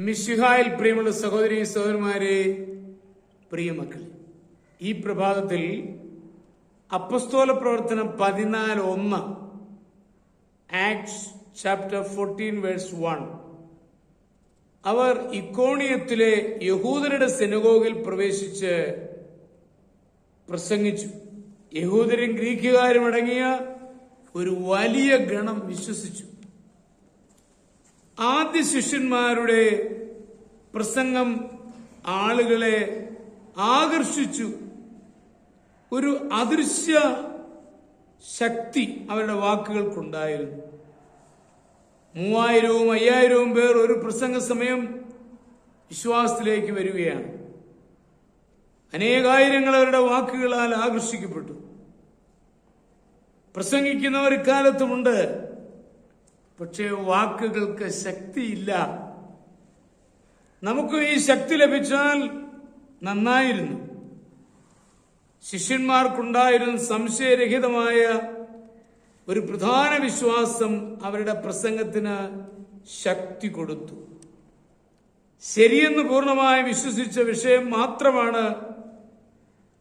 മിശിഹായിൽ പ്രിയമുള്ള സഹോദരി സഹോദരന്മാരെ, പ്രിയമക്കളെ, ഈ പ്രഭാതത്തിൽ അപ്പസ്തോല പ്രവർത്തനം 14:1 ആക്ട്സ് ചാപ്റ്റർ 14 വേഴ്സ് 1 അവർ ഇക്കോണിയത്തിലെ യഹൂദരുടെ സിനഗോഗിൽ പ്രവേശിച്ച് പ്രസംഗിച്ചു. യഹൂദരും ഗ്രീക്കുകാരും അടങ്ങിയ ഒരു വലിയ ഗണം വിശ്വസിച്ചു. ആദ്യ ശിഷ്യന്മാരുടെ പ്രസംഗം ആളുകളെ ആകർഷിച്ചു. ഒരു അദൃശ്യ ശക്തി അവരുടെ വാക്കുകൾക്കുണ്ടായിരുന്നു. 3000-ഉം 5000-ഉം പേർ ഒരു പ്രസംഗ സമയം വിശ്വാസത്തിലേക്ക് വരികയാണ്. അനേകായിരങ്ങൾ അവരുടെ വാക്കുകളാൽ ആകർഷിക്കപ്പെട്ടു. പ്രസംഗിക്കുന്നവർ ഇക്കാലത്തുമുണ്ട്, പക്ഷേ വാക്കുകൾക്ക് ശക്തിയില്ല. നമുക്ക് ഈ ശക്തി ലഭിച്ചാൽ നന്നായിരുന്നു. ശിഷ്യന്മാർക്കുണ്ടായിരുന്ന സംശയരഹിതമായ ഒരു പ്രധാന വിശ്വാസം അവരുടെ പ്രസംഗത്തിന് ശക്തി കൊടുത്തു. ശരിയെന്ന് പൂർണ്ണമായി വിശ്വസിച്ച വിഷയം മാത്രമാണ്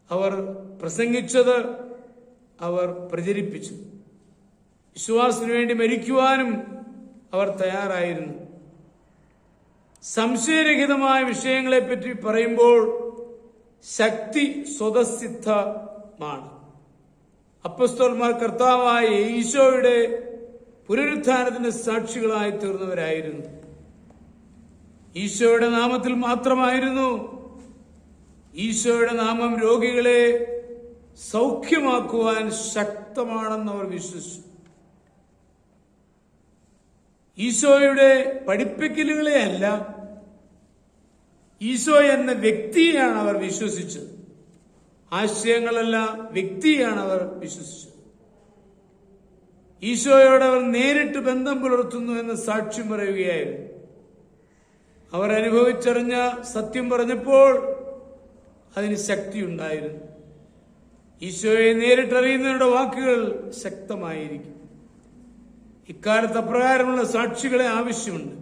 അവർ പ്രസംഗിച്ചത്, അവർ പ്രചരിപ്പിച്ചു. വിശ്വാസത്തിനു വേണ്ടി മരിക്കുവാനും അവർ തയ്യാറായിരുന്നു. സംശയരഹിതമായ വിഷയങ്ങളെപ്പറ്റി പറയുമ്പോൾ ശക്തി സ്വതസിദ്ധമാണ്. അപ്പോസ്തലന്മാർ കർത്താവായ ഈശോയുടെ പുനരുത്ഥാനത്തിന് സാക്ഷികളായി തീർന്നവരായിരുന്നു. ഈശോയുടെ നാമത്തിൽ മാത്രമായിരുന്നു. ഈശോയുടെ നാമം രോഗികളെ സൗഖ്യമാക്കുവാൻ ശക്തമാണെന്ന് അവർ വിശ്വസിച്ചു. ഈശോയുടെ പഠിപ്പിക്കലുകളെ അല്ല, ഈശോ എന്ന വ്യക്തിയെയാണ് അവർ വിശ്വസിച്ചത്. ആശയങ്ങളല്ല, വ്യക്തിയാണ് അവർ വിശ്വസിച്ചത്. ഈശോയോട് അവർ നേരിട്ട് ബന്ധം പുലർത്തുന്നു എന്ന് സാക്ഷ്യം പറയുകയായിരുന്നു. അവർ അനുഭവിച്ചറിഞ്ഞ സത്യം പറഞ്ഞപ്പോൾ അതിന് ശക്തിയുണ്ടായിരുന്നു. ഈശോയെ നേരിട്ടറിയുന്നവരുടെ വാക്കുകൾ ശക്തമായിരിക്കും. ഇക്കാലത്ത് അപ്രകാരമുള്ള സാക്ഷികളെ ആവശ്യമുണ്ട്.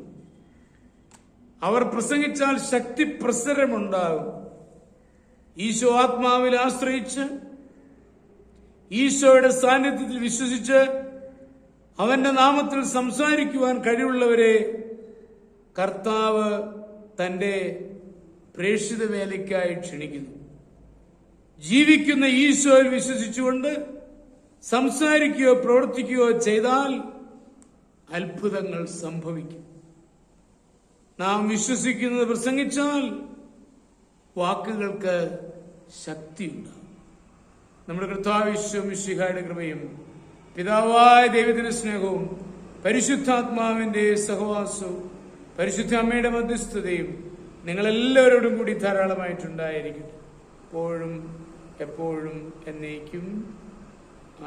അവർ പ്രസംഗിച്ചാൽ ശക്തി പ്രസരമുണ്ടാകും. ഈശോ ആത്മാവിൽ ആശ്രയിച്ച് ഈശോയുടെ സാന്നിധ്യത്തിൽ വിശ്വസിച്ച് അവന്റെ നാമത്തിൽ സംസാരിക്കുവാൻ കഴിവുള്ളവരെ കർത്താവ് തന്റെ പ്രേക്ഷിത വേലയ്ക്കായി ക്ഷണിക്കുന്നു. ജീവിക്കുന്ന ഈശോയിൽ വിശ്വസിച്ചുകൊണ്ട് സംസാരിക്കുകയോ പ്രവർത്തിക്കുകയോ ചെയ്താൽ അത്ഭുതങ്ങൾ സംഭവിക്കും. നാം വിശ്വസിക്കുന്നത് പ്രസംഗിച്ചാൽ വാക്കുകൾക്ക് ശക്തിയുണ്ടാകും. നമ്മുടെ കർത്താവ് ഈശോ മിശിഹായുടെ കൃപയും പിതാവായ ദൈവത്തിന്റെ സ്നേഹവും പരിശുദ്ധാത്മാവിന്റെ സഹവാസവും പരിശുദ്ധ അമ്മയുടെ മധ്യസ്ഥതയും നിങ്ങളെല്ലാവരോടും കൂടി ധാരാളമായിട്ടുണ്ടായിരിക്കും, എപ്പോഴും എപ്പോഴും എന്നേക്കും.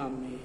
ആമേൻ.